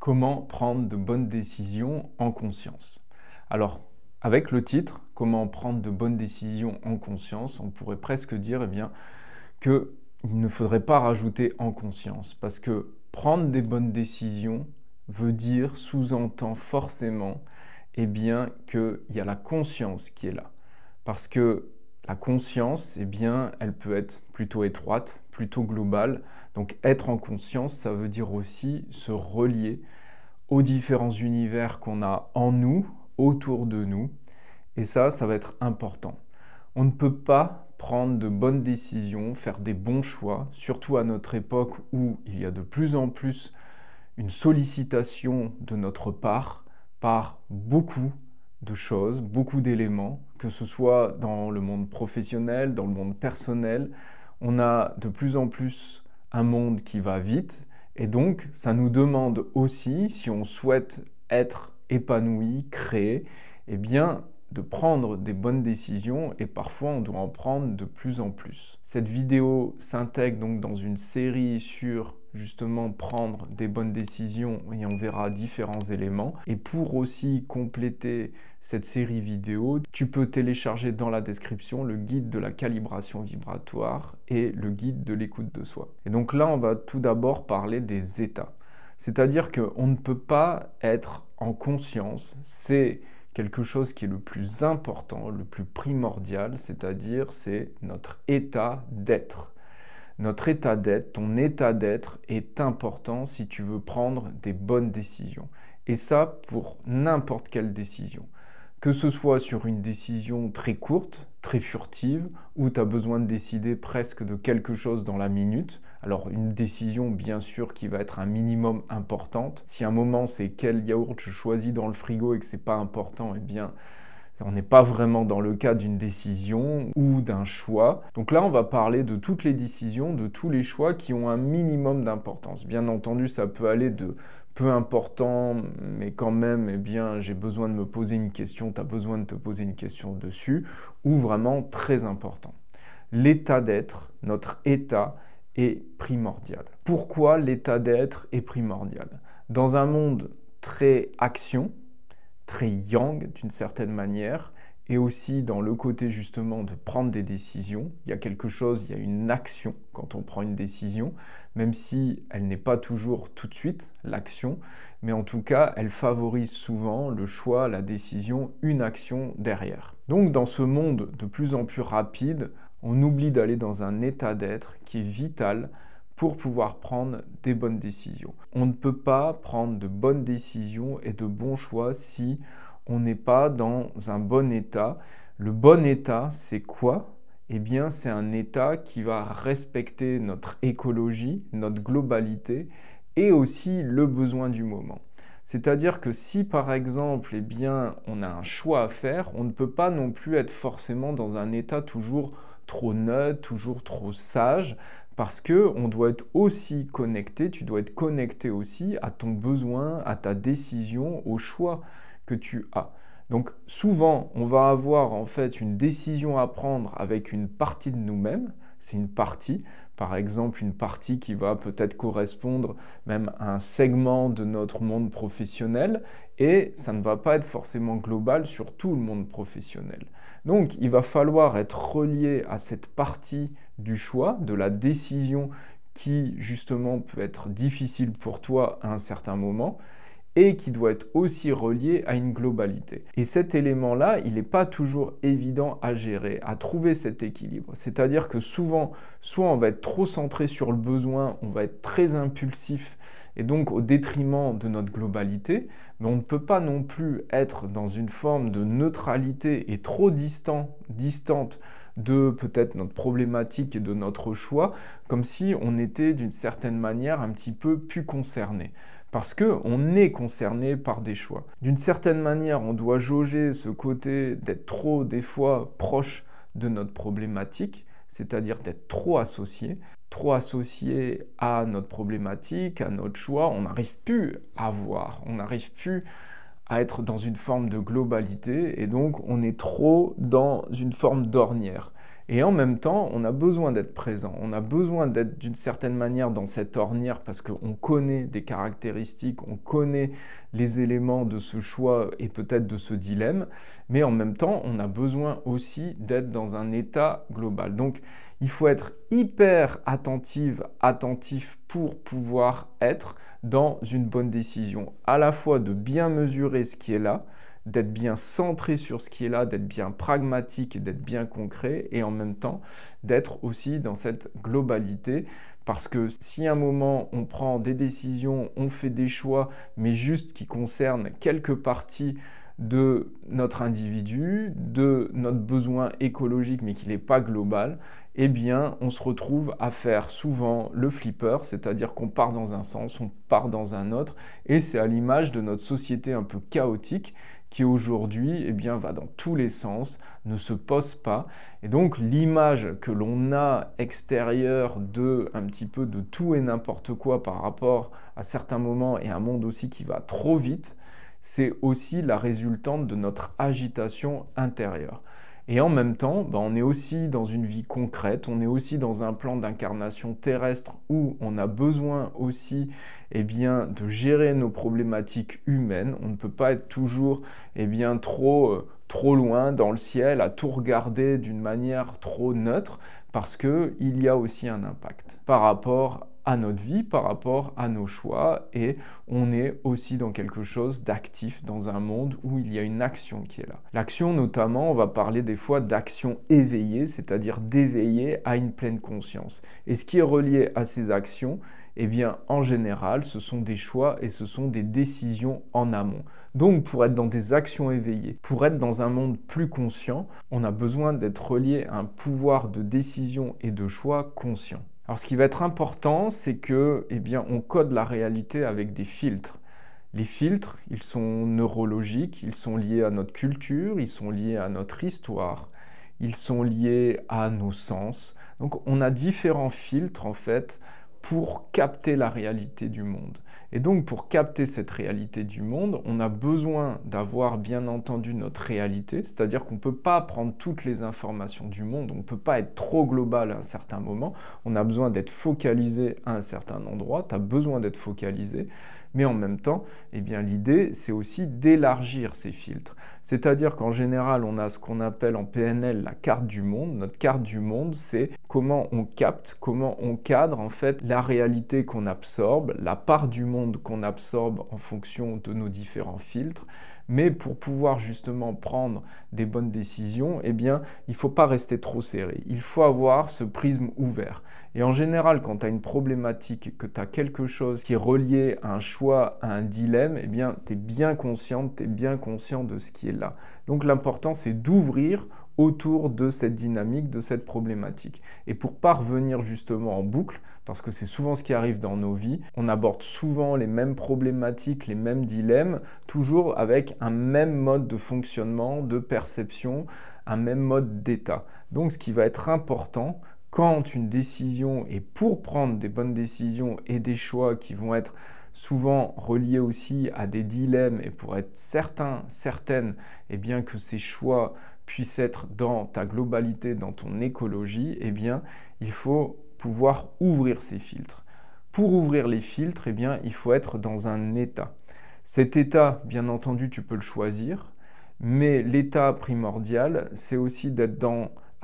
Comment prendre de bonnes décisions en conscience? Alors, avec le titre, Comment prendre de bonnes décisions en conscience, on pourrait presque dire qu'il ne faudrait pas rajouter en conscience, parce que prendre des bonnes décisions veut dire, sous-entend forcément qu'il y a la conscience qui est là. Parce que la conscience, elle peut être plutôt étroite, plutôt globale. Donc être en conscience, ça veut dire aussi se relier aux différents univers qu'on a en nous, autour de nous. Et ça va être important. On ne peut pas prendre de bonnes décisions, faire des bons choix, surtout à notre époque où il y a de plus en plus une sollicitation de notre part par beaucoup de choses, beaucoup d'éléments, que ce soit dans le monde professionnel, dans le monde personnel. On a de plus en plus un monde qui va vite et donc ça nous demande aussi, si on souhaite être épanoui, créer, de prendre des bonnes décisions et parfois on doit en prendre de plus en plus. Cette vidéo s'intègre donc dans une série sur justement prendre des bonnes décisions et on verra différents éléments. Et pour aussi compléter cette série vidéo, tu peux télécharger dans la description le guide de la calibration vibratoire et le guide de l'écoute de soi. Et donc là, on va tout d'abord parler des états. C'est-à-dire qu'on ne peut pas être en conscience, c'est quelque chose qui est le plus important, le plus primordial, c'est-à-dire c'est notre état d'être. Notre état d'être, ton état d'être est important si tu veux prendre des bonnes décisions. Et ça pour n'importe quelle décision. Que ce soit sur une décision très courte, très furtive, où tu as besoin de décider presque de quelque chose dans la minute. Alors une décision bien sûr qui va être un minimum importante. Si à un moment c'est quel yaourt je choisis dans le frigo et que c'est pas important, on n'est pas vraiment dans le cas d'une décision ou d'un choix. Donc là, on va parler de toutes les décisions, de tous les choix qui ont un minimum d'importance. Bien entendu, ça peut aller de peu important, mais quand même, j'ai besoin de me poser une question, tu as besoin de te poser une question dessus, ou vraiment très important. L'état d'être, notre état, est primordial. Pourquoi l'état d'être est primordial? Dans un monde très action, très yang d'une certaine manière, et aussi dans le côté justement de prendre des décisions. Il y a quelque chose, il y a une action quand on prend une décision, même si elle n'est pas toujours tout de suite l'action, mais en tout cas, elle favorise souvent le choix, la décision, une action derrière. Donc dans ce monde de plus en plus rapide, on oublie d'aller dans un état d'être qui est vital pour pouvoir prendre des bonnes décisions. On ne peut pas prendre de bonnes décisions et de bons choix si on n'est pas dans un bon état. Le bon état, c'est quoi? C'est un état qui va respecter notre écologie, notre globalité et aussi le besoin du moment. C'est-à-dire que si par exemple, on a un choix à faire, on ne peut pas non plus être forcément dans un état toujours trop neutre, toujours trop sage, parce qu'on doit être aussi connecté, tu dois être connecté aussi à ton besoin, à ta décision, au choix que tu as. Donc souvent, on va avoir en fait une décision à prendre avec une partie de nous-mêmes, c'est une partie, par exemple une partie qui va peut-être correspondre même à un segment de notre monde professionnel, et ça ne va pas être forcément global sur tout le monde professionnel. Donc il va falloir être relié à cette partie du choix, de la décision qui justement peut être difficile pour toi à un certain moment et qui doit être aussi relié à une globalité. Et cet élément-là, il n'est pas toujours évident à gérer, à trouver cet équilibre. C'est-à-dire que souvent, soit on va être trop centré sur le besoin, on va être très impulsif et donc au détriment de notre globalité, mais on ne peut pas non plus être dans une forme de neutralité et trop distante de peut-être notre problématique et de notre choix, comme si on était d'une certaine manière un petit peu plus concerné. Parce qu'on est concerné par des choix. D'une certaine manière, on doit jauger ce côté d'être trop, des fois, proche de notre problématique, c'est-à-dire d'être trop associé à notre problématique, à notre choix. On n'arrive plus à voir, on n'arrive plus à être dans une forme de globalité et donc on est trop dans une forme d'ornière. Et en même temps, on a besoin d'être présent, on a besoin d'être d'une certaine manière dans cette ornière parce qu'on connaît des caractéristiques, on connaît les éléments de ce choix et peut-être de ce dilemme, mais en même temps, on a besoin aussi d'être dans un état global. Donc, il faut être hyper attentif pour pouvoir être dans une bonne décision, à la fois de bien mesurer ce qui est là, d'être bien centré sur ce qui est là, d'être bien pragmatique et d'être bien concret, et en même temps d'être aussi dans cette globalité. Parce que si à un moment on prend des décisions, on fait des choix, mais juste qui concernent quelques parties de notre individu, de notre besoin écologique, mais qui n'est pas global, eh bien, on se retrouve à faire souvent le flipper, c'est-à-dire qu'on part dans un sens, on part dans un autre, et c'est à l'image de notre société un peu chaotique qui aujourd'hui eh bien, va dans tous les sens, ne se pose pas. Et donc l'image que l'on a extérieure de un petit peu de tout et n'importe quoi par rapport à certains moments et un monde aussi qui va trop vite, c'est aussi la résultante de notre agitation intérieure. Et en même temps, on est aussi dans une vie concrète, on est aussi dans un plan d'incarnation terrestre où on a besoin aussi de gérer nos problématiques humaines. On ne peut pas être toujours trop loin dans le ciel, à tout regarder d'une manière trop neutre, parce qu'il y a aussi un impact par rapport à notre vie, par rapport à nos choix, et on est aussi dans quelque chose d'actif, dans un monde où il y a une action qui est là. L'action notamment, on va parler des fois d'action éveillée, c'est-à-dire d'éveiller à une pleine conscience. Et ce qui est relié à ces actions, eh bien en général, ce sont des choix et ce sont des décisions en amont. Donc pour être dans des actions éveillées, pour être dans un monde plus conscient, on a besoin d'être relié à un pouvoir de décision et de choix conscient. Alors ce qui va être important, c'est que on code la réalité avec des filtres. Les filtres, ils sont neurologiques, ils sont liés à notre culture, ils sont liés à notre histoire, ils sont liés à nos sens. Donc on a différents filtres en fait pour capter la réalité du monde. Et donc pour capter cette réalité du monde, on a besoin d'avoir bien entendu notre réalité, c'est-à-dire qu'on ne peut pas prendre toutes les informations du monde, on ne peut pas être trop global à un certain moment, on a besoin d'être focalisé à un certain endroit, tu as besoin d'être focalisé, mais en même temps, l'idée, c'est aussi d'élargir ces filtres. C'est-à-dire qu'en général, on a ce qu'on appelle en PNL la carte du monde. Notre carte du monde, c'est comment on capte, comment on cadre en fait la réalité qu'on absorbe, la part du monde qu'on absorbe en fonction de nos différents filtres. Mais pour pouvoir justement prendre des bonnes décisions, il ne faut pas rester trop serré. Il faut avoir ce prisme ouvert. Et en général, quand tu as une problématique, que tu as quelque chose qui est relié à un choix, à un dilemme, tu es bien conscient de ce qui est là. Donc l'important, c'est d'ouvrir autour de cette dynamique, de cette problématique. Et pour pas revenir justement en boucle, parce que c'est souvent ce qui arrive dans nos vies, on aborde souvent les mêmes problématiques, les mêmes dilemmes, toujours avec un même mode de fonctionnement, de perception, un même mode d'état. Donc ce qui va être important, quand une décision, et pour prendre des bonnes décisions et des choix qui vont être souvent reliés aussi à des dilemmes, et pour être certaine que ces choix puissent être dans ta globalité, dans ton écologie, il faut pouvoir ouvrir ces filtres. Pour ouvrir les filtres, il faut être dans un état. Cet état, bien entendu, tu peux le choisir, mais l'état primordial, c'est aussi d'être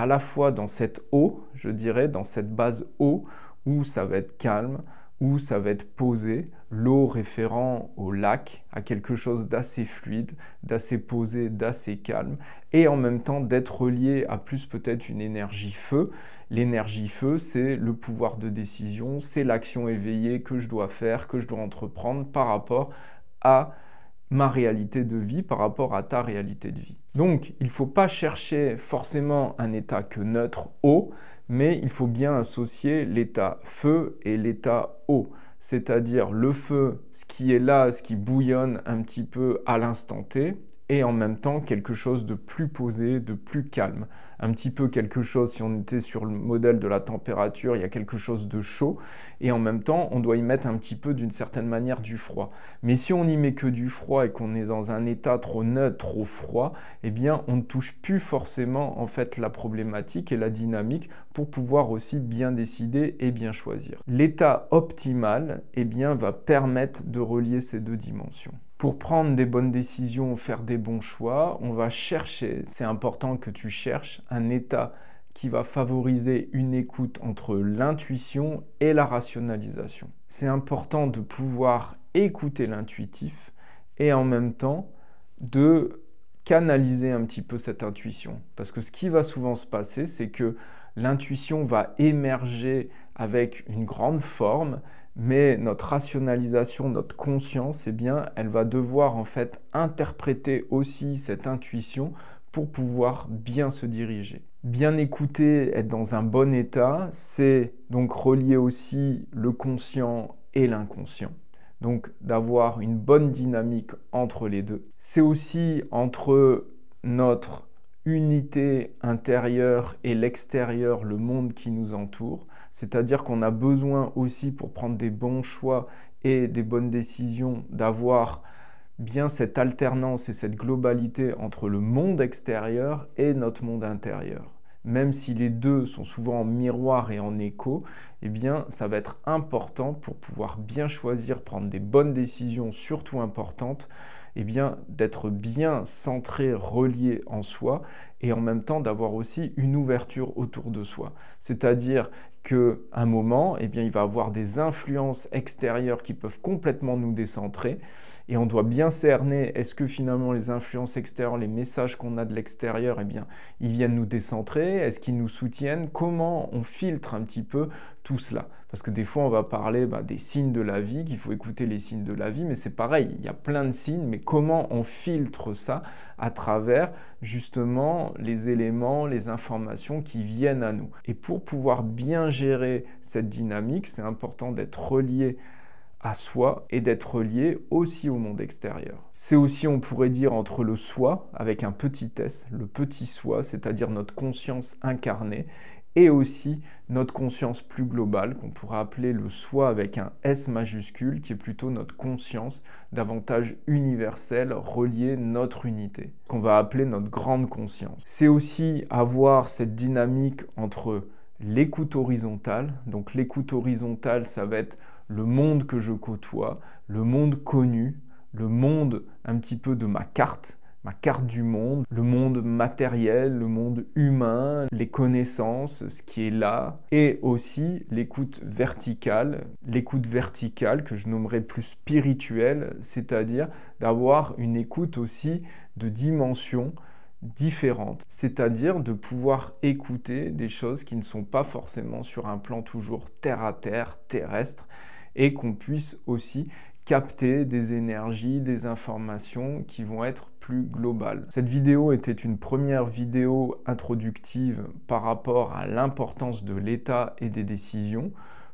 à la fois dans cette eau, je dirais, dans cette base eau, où ça va être calme, où ça va être posé, l'eau référant au lac, à quelque chose d'assez fluide, d'assez posé, d'assez calme, et en même temps d'être relié à plus peut-être une énergie feu. L'énergie feu, c'est le pouvoir de décision, c'est l'action éveillée que je dois faire, que je dois entreprendre par rapport à ma réalité de vie, par rapport à ta réalité de vie. Donc, il ne faut pas chercher forcément un état que neutre, eau, mais il faut bien associer l'état feu et l'état eau. C'est-à-dire le feu, ce qui est là, ce qui bouillonne un petit peu à l'instant T, et en même temps quelque chose de plus posé, de plus calme, un petit peu quelque chose, si on était sur le modèle de la température, il y a quelque chose de chaud, et en même temps, on doit y mettre un petit peu d'une certaine manière du froid. Mais si on n'y met que du froid et qu'on est dans un état trop neutre, trop froid, eh bien, on ne touche plus forcément en fait la problématique et la dynamique pour pouvoir aussi bien décider et bien choisir. L'état optimal, eh bien, va permettre de relier ces deux dimensions. Pour prendre des bonnes décisions, faire des bons choix, on va chercher, c'est important que tu cherches un état qui va favoriser une écoute entre l'intuition et la rationalisation. C'est important de pouvoir écouter l'intuitif et en même temps de canaliser un petit peu cette intuition. Parce que ce qui va souvent se passer, c'est que l'intuition va émerger avec une grande forme, mais notre rationalisation, notre conscience, eh bien, elle va devoir en fait interpréter aussi cette intuition pour pouvoir bien se diriger. Bien écouter, être dans un bon état, c'est donc relier aussi le conscient et l'inconscient. Donc d'avoir une bonne dynamique entre les deux. C'est aussi entre notre unité intérieure et l'extérieur, le monde qui nous entoure. C'est-à-dire qu'on a besoin aussi pour prendre des bons choix et des bonnes décisions d'avoir bien cette alternance et cette globalité entre le monde extérieur et notre monde intérieur. Même si les deux sont souvent en miroir et en écho, eh bien, ça va être important pour pouvoir bien choisir, prendre des bonnes décisions, surtout importantes, eh bien, d'être bien centré, relié en soi et en même temps d'avoir aussi une ouverture autour de soi. C'est-à-dire qu'à un moment, eh bien, il va y avoir des influences extérieures qui peuvent complètement nous décentrer et on doit bien cerner, est-ce que finalement les influences extérieures, les messages qu'on a de l'extérieur, eh bien, ils viennent nous décentrer, est-ce qu'ils nous soutiennent, comment on filtre un petit peu tout cela. Parce que des fois, on va parler des signes de la vie, qu'il faut écouter les signes de la vie, mais c'est pareil, il y a plein de signes, mais comment on filtre ça à travers justement les éléments, les informations qui viennent à nous. Et pour pouvoir bien gérer cette dynamique, c'est important d'être relié à soi et d'être relié aussi au monde extérieur. C'est aussi, on pourrait dire, entre le soi, avec un petit s, le petit soi, c'est-à-dire notre conscience incarnée, et aussi notre conscience plus globale, qu'on pourrait appeler le soi avec un S majuscule, qui est plutôt notre conscience davantage universelle, reliée notre unité, qu'on va appeler notre grande conscience. C'est aussi avoir cette dynamique entre l'écoute horizontale, donc l'écoute horizontale, ça va être le monde que je côtoie, le monde connu, le monde un petit peu de ma carte du monde, le monde matériel, le monde humain, les connaissances, ce qui est là, et aussi l'écoute verticale que je nommerais plus spirituelle, c'est-à-dire d'avoir une écoute aussi de dimension différentes, c'est-à-dire de pouvoir écouter des choses qui ne sont pas forcément sur un plan toujours terre à terre, terrestre, et qu'on puisse aussi capter des énergies, des informations qui vont être plus globales. Cette vidéo était une première vidéo introductive par rapport à l'importance de l'état et des décisions.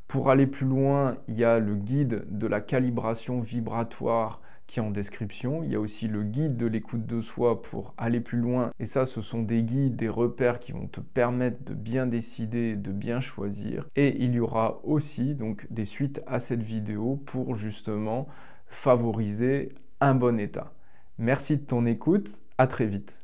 Pour aller plus loin, il y a le guide de la calibration vibratoire qui est en description. Il y a aussi le guide de l'écoute de soi pour aller plus loin. Et ça, ce sont des guides, des repères qui vont te permettre de bien décider, de bien choisir. Et il y aura aussi donc des suites à cette vidéo pour justement favoriser un bon état. Merci de ton écoute. À très vite.